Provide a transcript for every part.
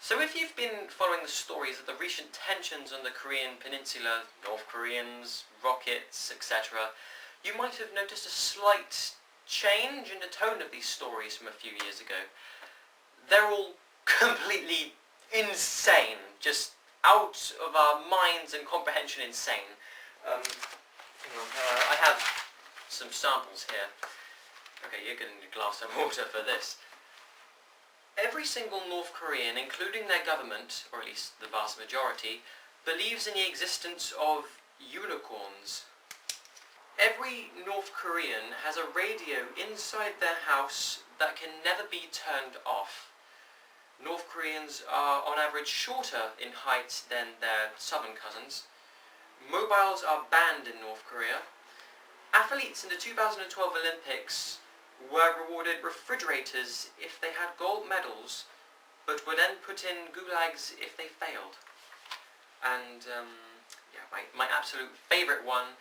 So if you've been following the stories of the recent tensions on the Korean peninsula, North Koreans, rockets, etc., you might have noticed a slight change in the tone of these stories from a few years ago. They're all completely insane, just out of our minds and comprehension insane. I have some samples here. Okay, you're going to need a glass of water for this. Every single North Korean, including their government, or at least the vast majority, believes in the existence of unicorns. Every North Korean has a radio inside their house that can never be turned off. North Koreans are on average shorter in height than their southern cousins. Mobiles are banned in North Korea. Athletes in the 2012 Olympics were rewarded refrigerators if they had gold medals, but were then put in gulags if they failed. And my absolute favourite one,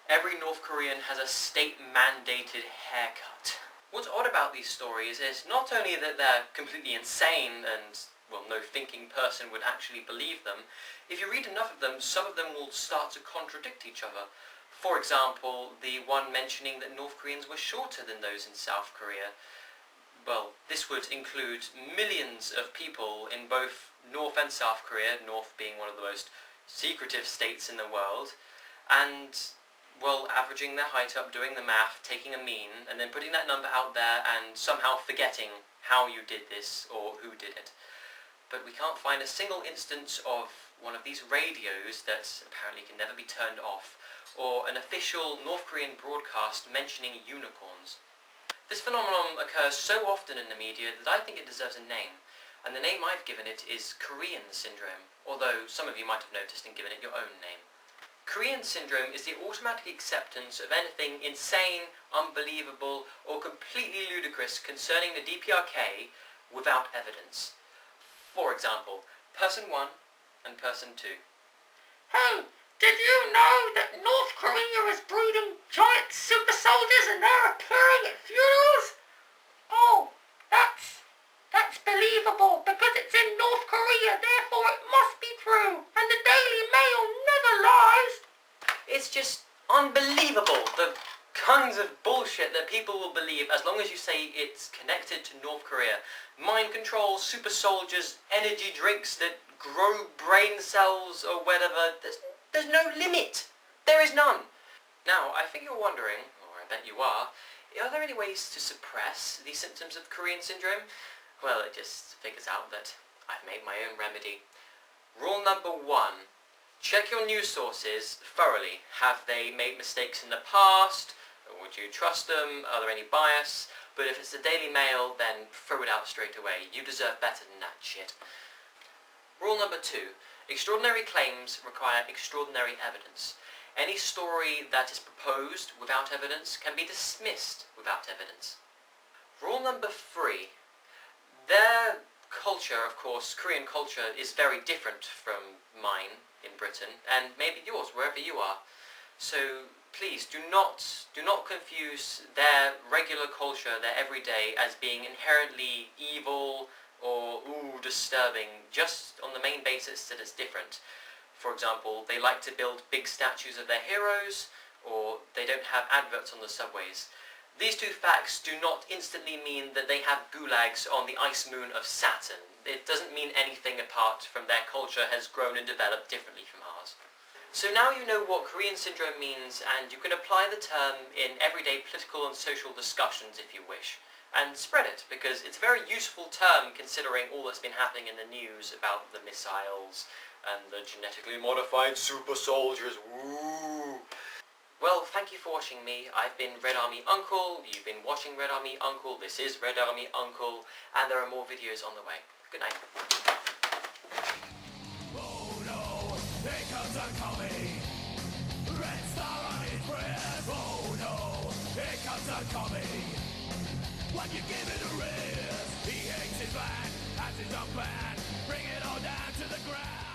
every North Korean has a state-mandated haircut. What's odd about these stories is not only that they're completely insane and, well, no thinking person would actually believe them. If you read enough of them, some of them will start to contradict each other. For example, the one mentioning that North Koreans were shorter than those in South Korea. Well, this would include millions of people in both North and South Korea, North being one of the most secretive states in the world, and, well, averaging their height up, doing the math, taking a mean, and then putting that number out there and somehow forgetting how you did this or who did it. But we can't find a single instance of one of these radios that apparently can never be turned off, or an official North Korean broadcast mentioning unicorns. This phenomenon occurs so often in the media that I think it deserves a name, and the name I've given it is Korean syndrome, although some of you might have noticed and given it your own name. Korean syndrome is the automatic acceptance of anything insane, unbelievable, or completely ludicrous concerning the DPRK without evidence. For example, person 1 and person 2. Hey, did you know that North Korea is breeding giant super soldiers and they're appearing at funerals? Oh, that's believable because it's in North Korea, therefore it must be true, and the Daily Mail never lies. It's just unbelievable, the kinds of bullshit that people will believe as long as you say it's connected to North Korea. Mind control, super soldiers, energy drinks that grow brain cells or whatever. There's no limit. There is none. Now, I think you're wondering, or I bet you are there any ways to suppress these symptoms of Korean syndrome? Well, it just figures out that I've made my own remedy. Rule number 1. Check your news sources thoroughly. Have they made mistakes in the past? Would you trust them? Are there any bias? But if it's the Daily Mail, then throw it out straight away. You deserve better than that shit. Rule number 2. Extraordinary claims require extraordinary evidence. Any story that is proposed without evidence can be dismissed without evidence. Rule number 3. Their culture, of course, Korean culture, is very different from mine in Britain, and maybe yours, wherever you are. So please do not confuse their regular culture, their everyday, as being inherently evil or disturbing, just on the main basis that it's different. For example, they like to build big statues of their heroes, or they don't have adverts on the subways. These two facts do not instantly mean that they have gulags on the ice moon of Saturn. It doesn't mean anything apart from their culture has grown and developed differently from ours. So now you know what Korean syndrome means, and you can apply the term in everyday political and social discussions if you wish. And spread it, because it's a very useful term considering all that's been happening in the news about the missiles and the genetically modified super soldiers. Woo! Well, thank you for watching me. I've been Red Army Uncle, you've been watching Red Army Uncle, this is Red Army Uncle, and there are more videos on the way. Good night. Oh no, here comes a coming. Red Star on his breast. Oh no, here comes a coming. When you give it a rest, he hangs his back, has his own plan, bring it all down to the ground.